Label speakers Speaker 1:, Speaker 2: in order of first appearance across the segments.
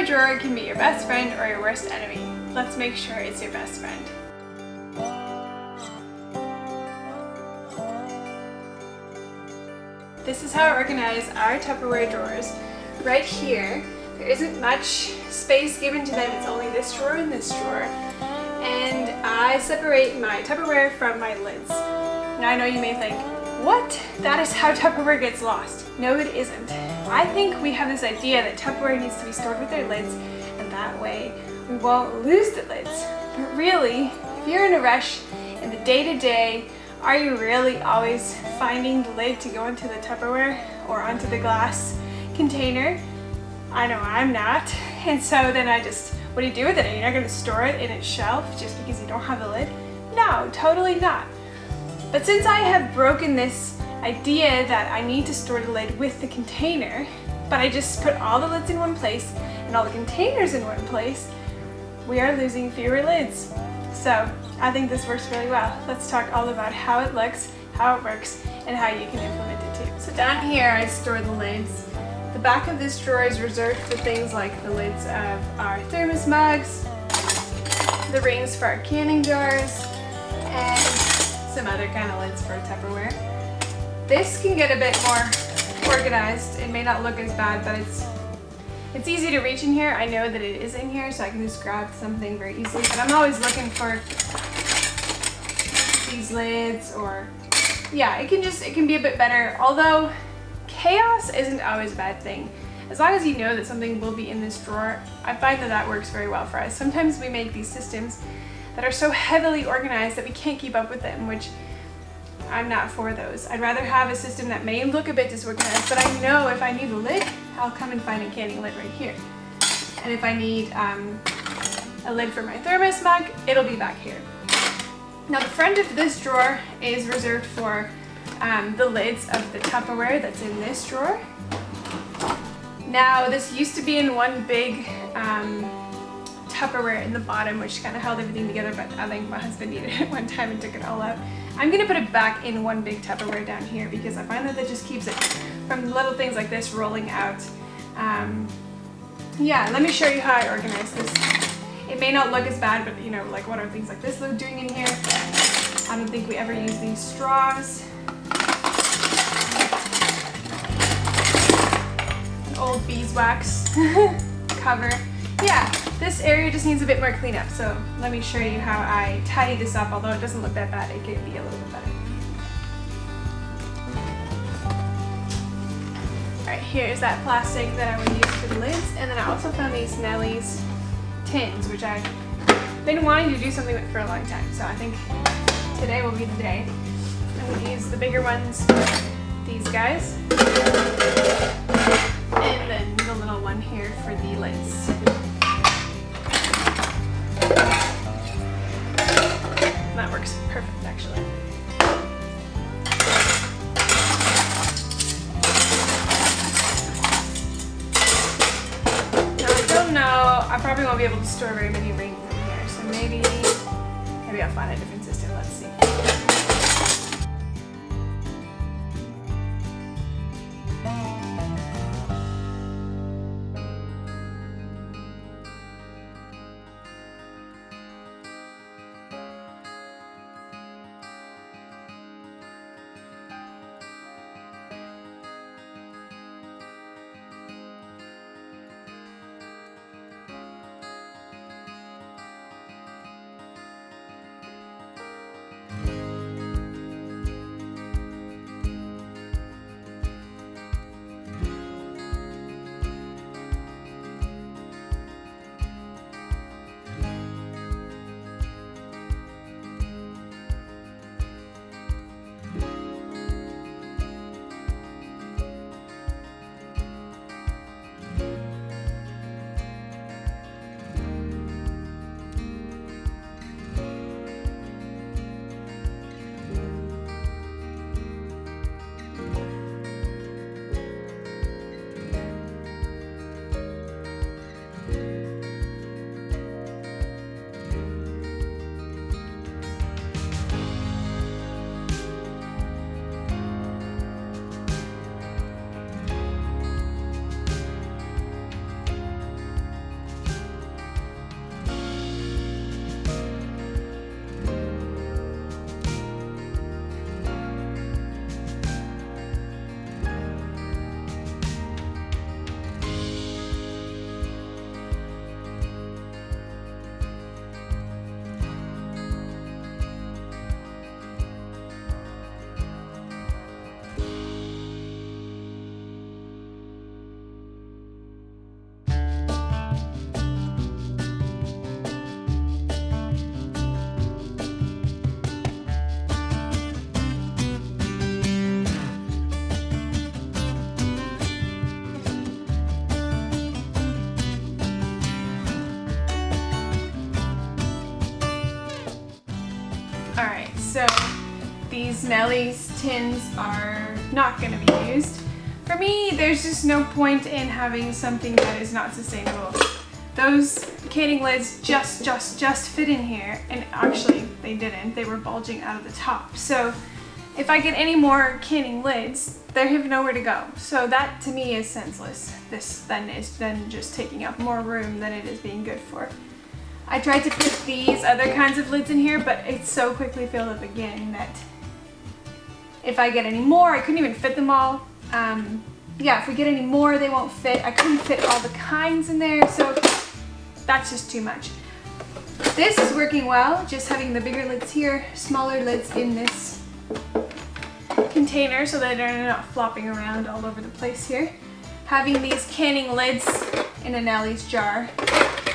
Speaker 1: Tupperware drawer can be your best friend or your worst enemy. Let's make sure it's your best friend. This is how I organize our Tupperware drawers. Right here, there isn't much space given to them. It's only this drawer and this drawer. And I separate my Tupperware from my lids. Now I know you may think, what? That is how Tupperware gets lost. No, it isn't. I think we have this idea that Tupperware needs to be stored with their lids, and that way we won't lose the lids. But really, if you're in a rush in the day-to-day, are you really always finding the lid to go into the Tupperware or onto the glass container? I know I'm not. And so then what do you do with it? Are you not going to store it in its shelf just because you don't have the lid? No, totally not. But since I have broken this idea that I need to store the lid with the container, but I just put all the lids in one place and all the containers in one place, we are losing fewer lids. So I think this works really well. Let's talk all about how it looks, how it works, and how you can implement it too. So down here I store the lids. The back of this drawer is reserved for things like the lids of our thermos mugs, the rings for our canning jars, and some other kind of lids for Tupperware. This can get a bit more organized. It may not look as bad, but it's easy to reach in here. I know that it is in here, so I can just grab something very easily, but I'm always looking for these lids, or yeah, it can be a bit better, although chaos isn't always a bad thing. As long as you know that something will be in this drawer, I find that works very well for us. Sometimes we make these systems that are so heavily organized that we can't keep up with them, which I'm not for those. I'd rather have a system that may look a bit disorganized, but I know if I need a lid, I'll come and find a canning lid right here. And if I need a lid for my thermos mug, it'll be back here. Now the front of this drawer is reserved for the lids of the Tupperware that's in this drawer. Now this used to be in one big Tupperware in the bottom, which kind of held everything together, but I think my husband needed it one time and took it all out. I'm gonna put it back in one big Tupperware down here because I find that just keeps it from little things like this rolling out. Yeah, let me show you how I organize this. It may not look as bad, but you know, like what are things like this doing in here? I don't think we ever use these straws. An old beeswax cover. Yeah, this area just needs a bit more cleanup, so let me show you how I tidy this up. Although it doesn't look that bad, it could be a little bit better. Alright, here's that plastic that I would use for the lids, and then I also found these Nellie's tins, which I've been wanting to do something with for a long time, so I think today will be the day. I'm going to use the bigger ones, these guys, and then the little one here for the lids. That works perfect, actually. Now I don't know, I probably won't be able to store very many rings in here, so maybe I'll find a different system. Let's see. Alright, so these Nellie's tins are not going to be used. For me, there's just no point in having something that is not sustainable. Those canning lids just fit in here, and actually they didn't. They were bulging out of the top. So if I get any more canning lids, they have nowhere to go. So that to me is senseless. This then is just taking up more room than it is being good for. I tried to put these other kinds of lids in here, but it's so quickly filled up again that if I get any more, I couldn't even fit them all. Yeah, if we get any more, they won't fit. I couldn't fit all the kinds in there, so that's just too much. This is working well, just having the bigger lids here, smaller lids in this container so that they're not flopping around all over the place here. Having these canning lids in a Nellie's jar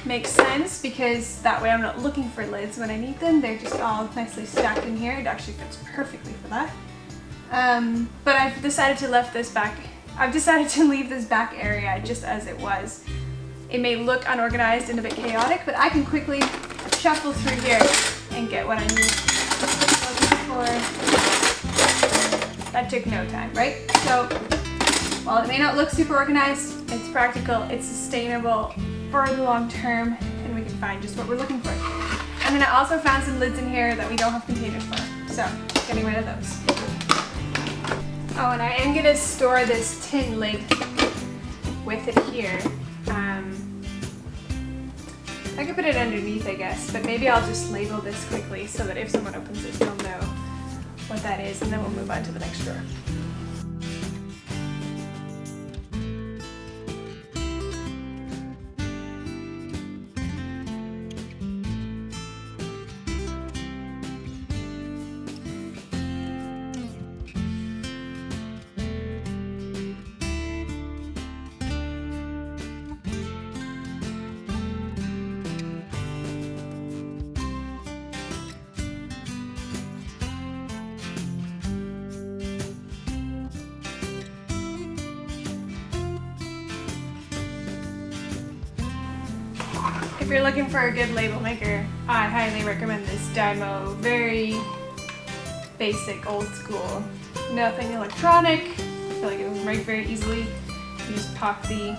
Speaker 1: makes sense because that way I'm not looking for lids when I need them. They're just all nicely stacked in here. It actually fits perfectly for that. But I've decided to leave this back area just as it was. It may look unorganized and a bit chaotic, but I can quickly shuffle through here and get what I need. That took no time, right? So while it may not look super organized, it's practical, it's sustainable for the long term, and we can find just what we're looking for. And then I also found some lids in here that we don't have containers for, so getting rid of those. Oh, and I am going to store this tin lid with it here. I could put it underneath, I guess, but maybe I'll just label this quickly so that if someone opens it, they'll know what that is, and then we'll move on to the next drawer. If you're looking for a good label maker, I highly recommend this Dymo. Very basic, old school, nothing electronic. I feel like it will write very easily. You just pop the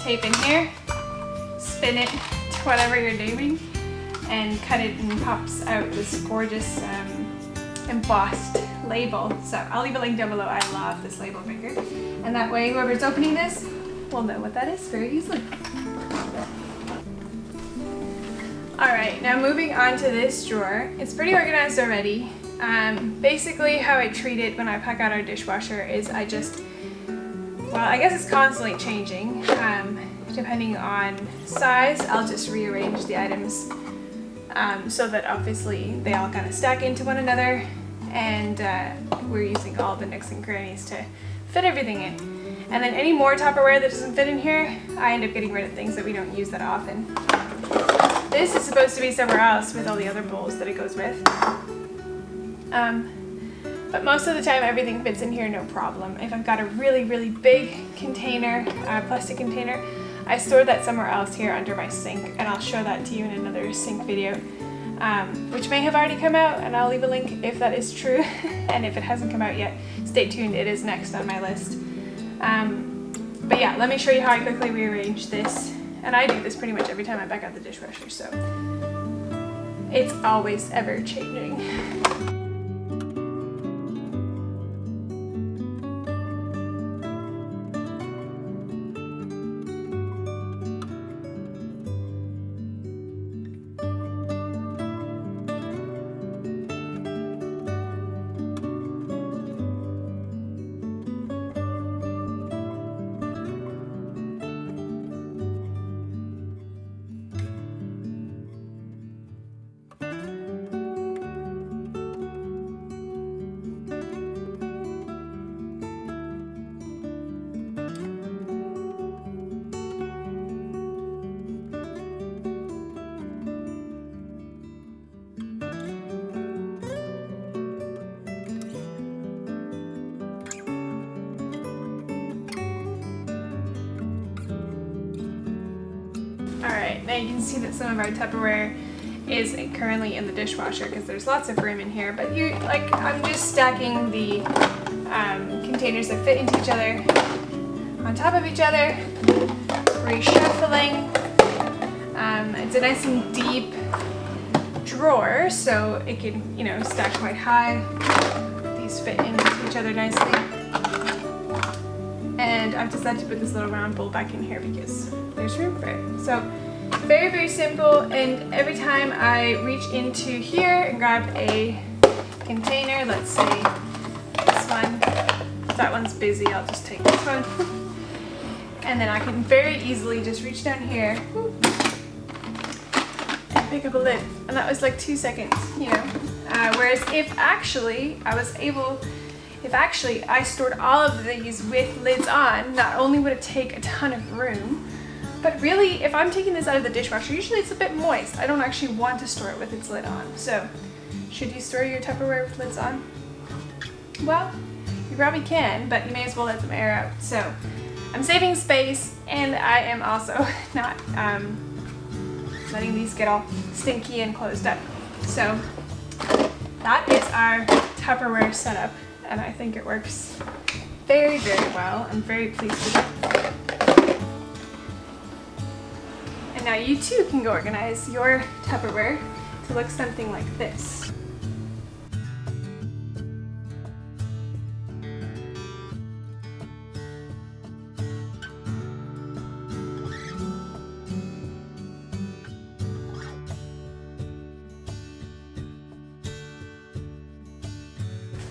Speaker 1: tape in here, spin it to whatever you're naming, and cut it, and pops out this gorgeous embossed label. So I'll leave a link down below. I love this label maker, and that way whoever's opening this will know what that is very easily. Alright, now moving on to this drawer. It's pretty organized already. Basically how I treat it when I pack out our dishwasher is I guess it's constantly changing. Depending on size, I'll just rearrange the items so that obviously they all kind of stack into one another, and we're using all the nooks and crannies to fit everything in. And then any more Tupperware that doesn't fit in here, I end up getting rid of things that we don't use that often. This is supposed to be somewhere else with all the other bowls that it goes with. But most of the time everything fits in here no problem. If I've got a really, really big container, plastic container, I store that somewhere else here under my sink, and I'll show that to you in another sink video, which may have already come out, and I'll leave a link if that is true. And if it hasn't come out yet, stay tuned, it is next on my list. But yeah, let me show you how I quickly rearrange this. And I do this pretty much every time I back out the dishwasher, so it's always ever changing. Alright, now you can see that some of our Tupperware is currently in the dishwasher because there's lots of room in here, but I'm just stacking the containers that fit into each other on top of each other, reshuffling. It's a nice and deep drawer, so it can, you know, stack quite high. These fit into each other nicely. And I've decided to put this little round bowl back in here because there's room for it. So very, very simple, and every time I reach into here and grab a container, let's say this one, if that one's busy, I'll just take this one. And then I can very easily just reach down here and pick up a lid. And that was like 2 seconds, you know. Whereas if actually I stored all of these with lids on, not only would it take a ton of room, but really, if I'm taking this out of the dishwasher, usually it's a bit moist. I don't actually want to store it with its lid on. So, should you store your Tupperware with lids on? Well, you probably can, but you may as well let them air out. So, I'm saving space, and I am also not letting these get all stinky and closed up. So, that is our Tupperware setup, and I think it works very, very well. I'm very pleased with it. And now you too can go organize your Tupperware to look something like this.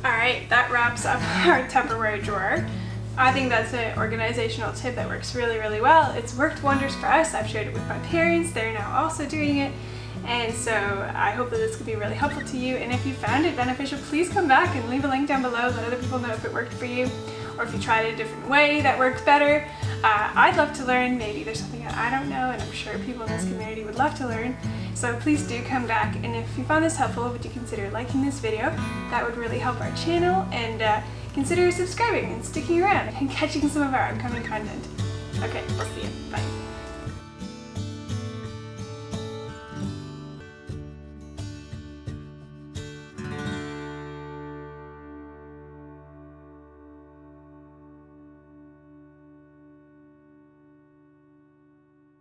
Speaker 1: Alright, that wraps up our Tupperware drawer. I think that's an organizational tip that works really, really well. It's worked wonders for us. I've shared it with my parents. They're now also doing it. And so I hope that this could be really helpful to you. And if you found it beneficial, please come back and leave a link down below. Let other people know if it worked for you, or if you tried it a different way that worked better. I'd love to learn. Maybe there's something that I don't know, and I'm sure people in this community would love to learn. So please do come back. And if you found this helpful, would you consider liking this video? That would really help our channel. And consider subscribing and sticking around and catching some of our upcoming content. Okay, we'll see you. Bye.